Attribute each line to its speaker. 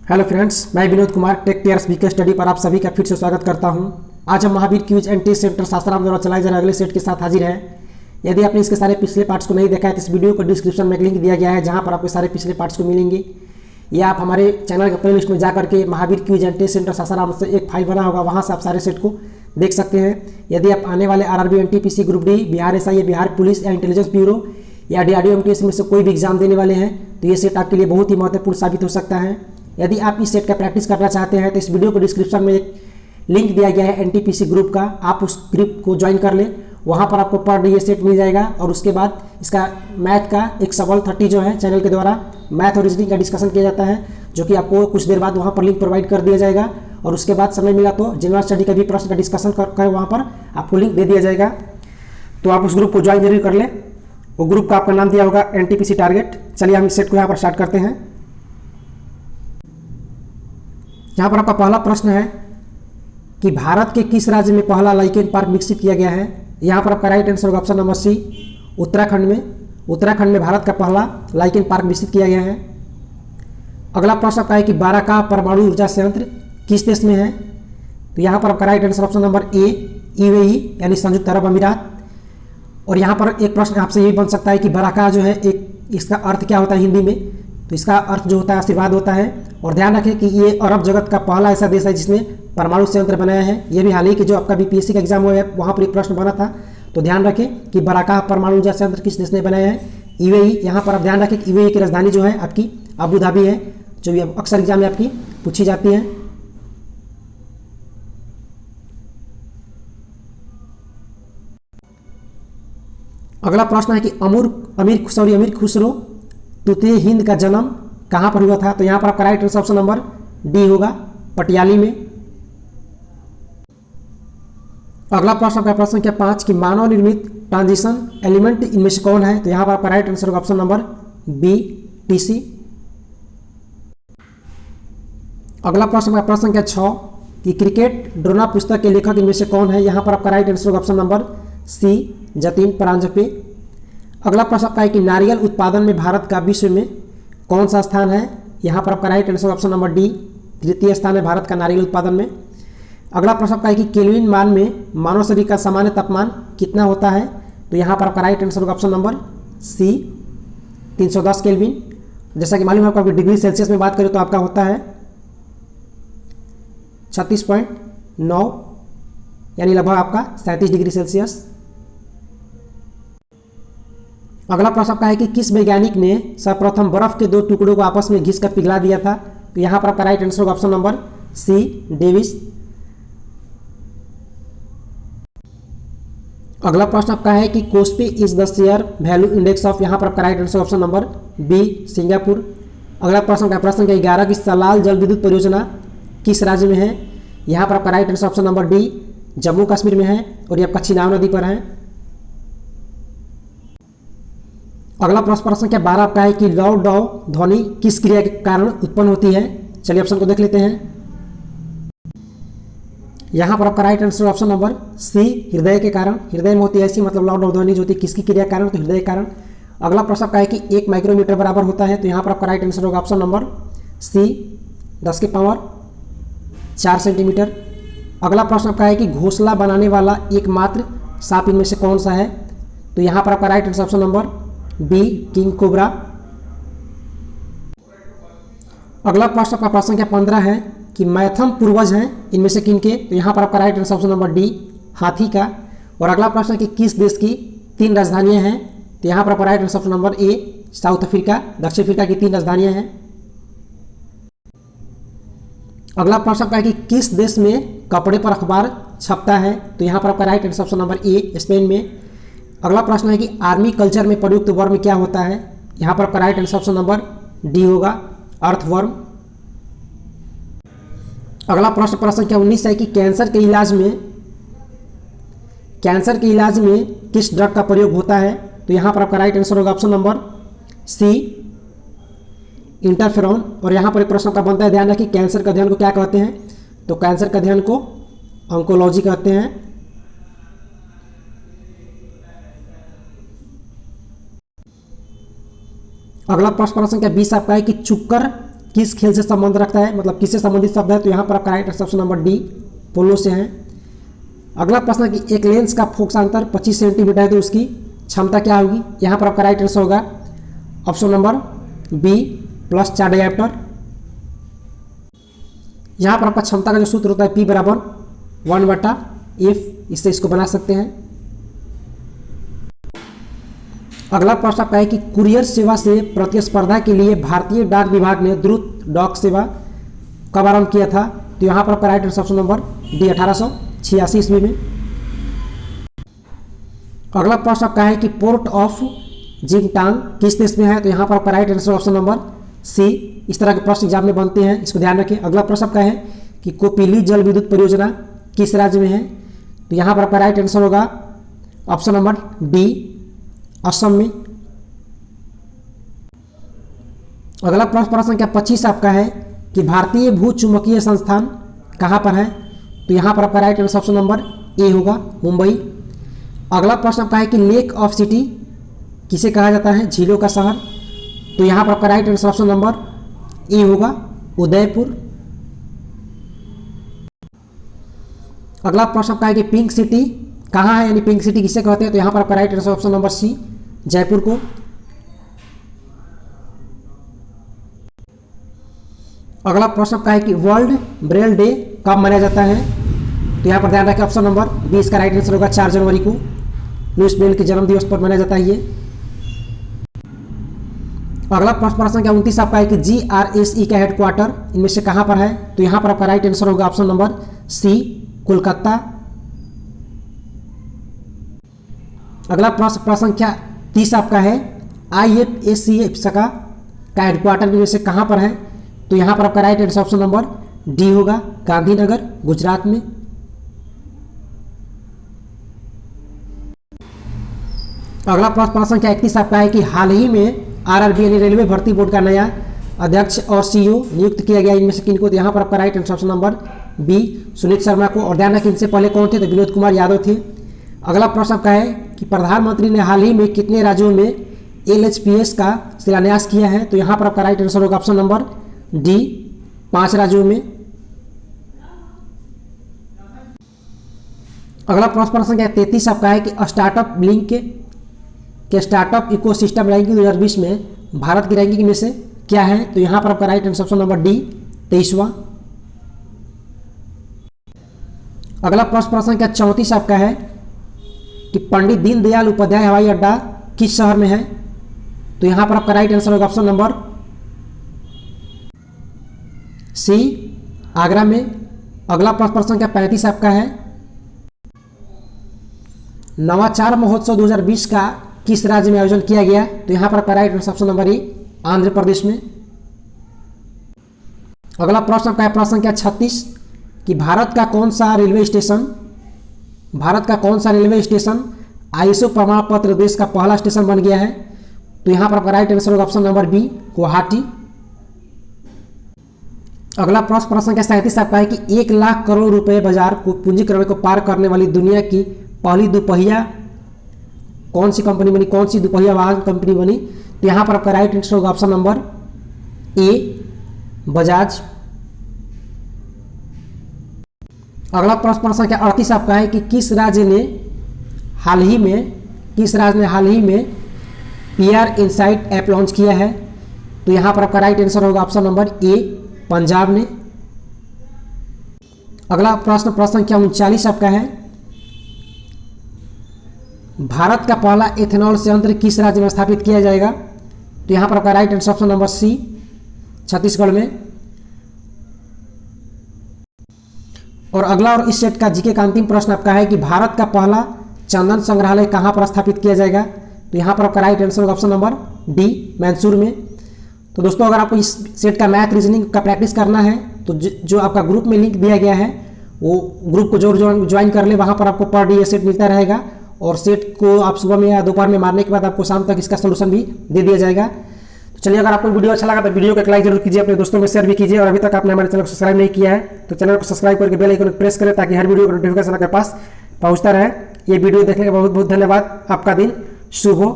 Speaker 1: Hello friends, मैं Vinod Kumar tech cares BK study पर आप सभी का फिर से स्वागत करता हूं। आज हम Mahavir quiz and test centre Sasaram द्वारा चलाए जा रहे अगले सेट के साथ हाजिर हैं। यदि आपने इसके सारे पिछले पार्ट्स को नहीं देखा है तो इस वीडियो को डिस्क्रिप्शन में लिंक दिया गया है, जहां पर आपको सारे पिछले पार्ट्स को मिलेंगे। या आप हमारे चैनल के प्ले लिस्ट में जाकर के Mahavir quiz and test centre Sasaram से एक फाइल बना होगा, वहाँ से आप सारे सेट को देख सकते हैं। यदि आप आने वाले RRB, NTPC, group D, Bihar SI, Bihar police या इंटेलिजेंस ब्यूरो या डीआरडीओ एमटीएस में से कोई भी एग्जाम देने वाले हैं तो ये सेट आपके लिए बहुत ही महत्वपूर्ण साबित हो सकता है। यदि आप इस सेट का प्रैक्टिस करना चाहते हैं तो इस वीडियो को डिस्क्रिप्शन में एक लिंक दिया गया है एनटीपीसी ग्रुप का, आप उस ग्रुप को ज्वाइन कर लें। वहाँ पर आपको पर डे ये सेट मिल जाएगा और उसके बाद इसका मैथ का एक सवाल 30 जो है चैनल के द्वारा मैथ और रीजनिंग का डिस्कशन किया जाता है, जो कि आपको कुछ देर बाद वहाँ पर लिंक प्रोवाइड कर दिया जाएगा। और उसके बाद समय मिला तो जनरल स्टडी का भी प्रश्न का डिस्कशन कर वहाँ पर आपको लिंक दे दिया जाएगा। तो आप उस ग्रुप को ज्वाइन जरूर कर लें। वो ग्रुप का आपका नाम दिया होगा एनटीपीसी टारगेट। चलिए हम इस सेट को यहाँ पर स्टार्ट करते हैं। यहाँ पर आपका पहला प्रश्न है कि भारत के किस राज्य में पहला लाइकेन पार्क विकसित किया गया है। यहाँ पर आपका राइट आंसर होगा ऑप्शन नंबर सी, उत्तराखंड में। उत्तराखंड में भारत का पहला लाइकेन पार्क विकसित किया गया है। अगला प्रश्न आपका है कि बाराका परमाणु ऊर्जा संयंत्र किस देश में है। तो यहाँ पर आपका राइट आंसर ऑप्शन नंबर ए, यूएई यानी संयुक्त अरब अमीरात। और यहाँ पर एक प्रश्न आपसे ये बन सकता है कि बाराका जो है एक इसका अर्थ क्या होता है हिंदी में। तो इसका अर्थ जो होता है आशीर्वाद होता है। और ध्यान रखें कि ये अरब जगत का पहला ऐसा देश है जिसने परमाणु संयंत्र बनाया है। ये भी हाल ही कि जो आपका बीपीएससी का एग्जाम हुआ है वहाँ पर एक प्रश्न बना था। तो ध्यान रखें कि बाराका परमाणु ऊर्जा संयंत्र किस देश ने बनाया है, यूएई। यहाँ पर आप ध्यान रखें कि यूएई की राजधानी जो है आपकी अबू धाबी है, जो भी अक्सर एग्जाम में आपकी पूछी जाती है। अगला प्रश्न है कि अमीर खुसरो तृतीय हिंद का जन्म कहाँ पर हुआ था। तो यहाँ पर आपका right answer option number D होगा, पटियाली में। अगला प्रश्न आपका प्रश्न क्या 5 कि मानव निर्मित ट्रांजिशन एलिमेंट इनमें से कौन है। तो यहाँ पर आपका राइट आंसर होगा ऑप्शन नंबर बी, टीसी। अगला प्रश्न आपका प्रश्न क्या 6 कि क्रिकेट ड्रोना पुस्तक के लेखक इनमें से कौन है। यहाँ पर आपका राइट आंसर होगा option number C, Jatin Paranjpe. अगला प्रश्न आपका है कि नारियल उत्पादन में भारत का विश्व में कौन सा स्थान है। यहाँ पर आपका right answer option number D, तृतीय स्थान है भारत का नारियल उत्पादन में। अगला प्रश्न आपका है कि केल्विन मान में मानव शरीर का सामान्य तापमान कितना होता है। तो यहाँ पर आपका राइट आंसर होगा ऑप्शन नंबर सी, 310 केल्विन। जैसा कि मालूम है आपको डिग्री सेल्सियस में बात करें तो आपका होता है 36.9 यानी लगभग आपका 37 डिग्री सेल्सियस। अगला प्रश्न आपका है कि किस वैज्ञानिक ने सर्वप्रथम बर्फ के 2 टुकड़ों को आपस में घिसकर पिघला दिया था। तो यहाँ पर आपका राइट आंसर होगा ऑप्शन नंबर सी, डेविस। अगला प्रश्न आपका है कि KOSPI is the share value index of. यहाँ पर आपका right answer option number B, Singapore. अगला प्रश्न का प्रश्न 11 की सलाल जल विद्युत परियोजना किस राज्य में है। यहाँ पर आपका right answer option number D, Jammu Kashmir में है और ये आपका चिनाब नदी पर है। अगला प्रश्न क्या 12 आपका है कि लौ डौ ध्वनि किस क्रिया के कारण उत्पन्न होती है। चलिए ऑप्शन को देख लेते हैं। यहाँ पर आपका right answer option number C, हृदय के कारण। हृदय में होती है ऐसी, मतलब लौ डौ ध्वनि जो होती है किसकी क्रिया के कारण, तो हृदय के कारण। अगला प्रश्न आपका है कि 1 माइक्रोमीटर बराबर होता है। तो यहाँ पर आपका राइट आंसर होगा ऑप्शन नंबर सी, 10 की पावर 4 सेंटीमीटर। अगला प्रश्न आपका है कि घोंसला बनाने वाला एकमात्र सांप इनमें से कौन सा है। तो यहाँ पर आपका right answer option number B, king cobra. अगला प्रश्न आपका प्रश्न क्या 15 है कि मैथम पूर्वज हैं इनमें से किन के। तो यहाँ पर आपका right answer option number D, हाथी का। और अगला प्रश्न है कि किस देश की 3 राजधानियां हैं। तो यहाँ पर आपका राइट आंसर ऑप्शन नंबर ए, साउथ अफ्रीका, दक्षिण अफ्रीका की 3 राजधानियां हैं। अगला प्रश्न आपका है कि किस देश में कपड़े पर अखबार छपता है। तो यहाँ पर आपका राइट आंसर ऑप्शन नंबर ए, स्पेन में। अगला प्रश्न है कि आर्मी कल्चर में प्रयुक्त वर्म क्या होता है। यहाँ पर आपका right answer option number D होगा, अर्थवर्म। अगला प्रश्न क्या 19 है कि कैंसर के इलाज में किस ड्रग का प्रयोग होता है। तो यहाँ पर आपका राइट आंसर होगा ऑप्शन नंबर सी, इंटरफेरॉन। और यहाँ पर एक प्रश्न का बनता है, ध्यान रखिए कैंसर का अध्ययन को क्या कहते हैं। तो कैंसर का अध्ययन को ऑन्कोलॉजी कहते हैं। अगला प्रश्न संख्या 20 आपका है कि चुक्कर किस खेल से संबंध रखता है, मतलब किससे संबंधित शब्द है, तो यहाँ पर आपका right answer option number D polo से है। अगला प्रश्न कि एक लेंस का फोकसांतर 25 सेंटीमीटर है तो उसकी क्षमता क्या होगी, यहाँ पर आपका राइट आंसर होगा option number B plus 4 dioptre. यहाँ पर आपका क्षमता का जो सूत्र होता है P बराबर 1/F, इससे इसको बना सकते हैं। अगला प्रश्न आपका है कि कुरियर सेवा से प्रतिस्पर्धा के लिए भारतीय डाक विभाग ने द्रुत डाक सेवा कब आरंभ किया था, तो यहाँ पर आपका right answer option number D 1886 ईस्वी में। अगला प्रश्न आपका है कि पोर्ट ऑफ जिंगटांग किस देश में है, तो यहाँ पर आपका right answer option number C. इस तरह के प्रश्न एग्जाम में बनते हैं, इसको ध्यान रखें। अगला प्रश्न आपका है कि कोपिली जल विद्युत परियोजना किस राज्य में है, तो यहाँ पर आपका राइट आंसर होगा ऑप्शन नंबर डी असम में। अगला प्रश्न संख्या 25 आपका है कि भारतीय भू चुंबकीय संस्थान कहाँ पर है, तो यहाँ पर आपका राइट आंसर ऑप्शन नंबर ए होगा मुंबई। अगला प्रश्न आपका है कि लेक ऑफ सिटी किसे कहा जाता है, झीलों का शहर, तो यहाँ पर आपका राइट आंसर ऑप्शन नंबर ए होगा उदयपुर। अगला प्रश्न आपका है कि पिंक सिटी कहाँ है, यानी पिंक सिटी किसे कहते हैं, तो यहाँ पर आपका right answer option number C Jaipur को। अगला प्रश्न आपका है कि वर्ल्ड ब्रेल डे कब मनाया जाता है, तो यहाँ पर ध्यान रखें ऑप्शन नंबर बी इसका राइट आंसर होगा 4 जनवरी को, लुईस ब्रेल के जन्म दिवस पर मनाया जाता है ये। अगला प्रश्न संख्या 29 आपका है कि GRSE का हेडक्वार्टर इनमें से कहाँ पर है, तो यहाँ पर आपका राइट आंसर होगा ऑप्शन नंबर सी कोलकाता। अगला प्रश्न संख्या 30 आपका है IFSC का हेडक्वार्टर इनमें से कहाँ पर है, तो यहाँ पर आपका right answer option number D होगा गांधीनगर गुजरात में। अगला प्रश्न संख्या 31 आपका है कि हाल ही में RRB यानी रेलवे भर्ती बोर्ड का नया अध्यक्ष और CEO नियुक्त किया गया, इनमें से किनको, तो यहाँ पर आपका right answer option number B Sunit Sharma को। और ध्यान रखें इनसे पहले कौन थे, तो विनोद कुमार यादव थे। अगला प्रश्न आपका है कि प्रधानमंत्री ने हाल ही में कितने राज्यों में LHPS का शिलान्यास किया है, तो यहाँ पर आपका राइट आंसर होगा ऑप्शन नंबर डी 5 राज्यों में। अगला प्रश्न संख्या 33 आपका है कि स्टार्टअप लिंक के स्टार्टअप इकोसिस्टम रैंकिंग 2020 में भारत की रैंकिंग में से क्या है, तो यहाँ पर आपका right answer option number D 23वां। अगला प्रश्न संख्या 34 आपका है कि पंडित दीनदयाल उपाध्याय हवाई अड्डा किस शहर में है, तो यहाँ पर आपका राइट आंसर होगा ऑप्शन नंबर सी आगरा में। अगला प्रश्न संख्या 35 आपका है नवाचार महोत्सव 2020 का किस राज्य में आयोजन किया गया, तो यहाँ पर आपका right answer option number A Andhra Pradesh में। अगला प्रश्न आपका है प्रश्न संख्या 36 कि भारत का कौन सा रेलवे स्टेशन ISO प्रमाण पत्र देश का पहला स्टेशन बन गया है, तो यहाँ पर आपका राइट आंसर होगा ऑप्शन नंबर बी गुवाहाटी। अगला प्रश्न संख्या 37 आपका है कि 1 लाख करोड़ रुपए बाजार को पूंजीकरण को पार करने वाली दुनिया की पहली दुपहिया कौन सी कंपनी बनी, कौन सी दुपहिया वाहन कंपनी बनी, तो यहाँ पर आपका राइट आंसर होगा ऑप्शन नंबर ए बजाज। अगला प्रश्न संख्या 38 आपका है कि किस राज्य ने हाल ही में PR इनसाइट ऐप लॉन्च किया है, तो यहाँ पर आपका राइट आंसर होगा ऑप्शन नंबर ए पंजाब ने। अगला प्रश्न संख्या 39 आपका है भारत का पहला एथेनॉल संयंत्र किस राज्य में स्थापित किया जाएगा, तो यहाँ पर आपका right answer option number C Chhattisgarh में। और अगला और इस सेट का जीके का अंतिम प्रश्न आपका है कि भारत का पहला चंदन संग्रहालय कहाँ पर स्थापित किया जाएगा, तो यहाँ पर आपका राइट आंसर होगा ऑप्शन नंबर डी मैसूर में। तो दोस्तों अगर आपको इस सेट का मैथ रीजनिंग का प्रैक्टिस करना है तो जो आपका ग्रुप में लिंक दिया गया है वो ग्रुप को जरूर ज्वाइन कर ले, वहाँ पर आपको पर डे ये सेट मिलता रहेगा और सेट को आप सुबह में या दोपहर में मारने के बाद आपको शाम तक इसका सोल्यूशन भी दे दिया जाएगा। तो चलिए अगर आपको वीडियो अच्छा लगा तो वीडियो को एक लाइक जरूर कीजिए, अपने दोस्तों में शेयर भी कीजिए और अभी तक आपने हमारे चैनल को सब्सक्राइब नहीं किया है तो चैनल को सब्सक्राइब करके बेल आइकन प्रेस करें ताकि हर वीडियो का नोटिफिकेशन आपके पास पहुंचता रहे। ये वीडियो देखने का बहुत बहुत धन्यवाद। आपका दिन शुभ हो।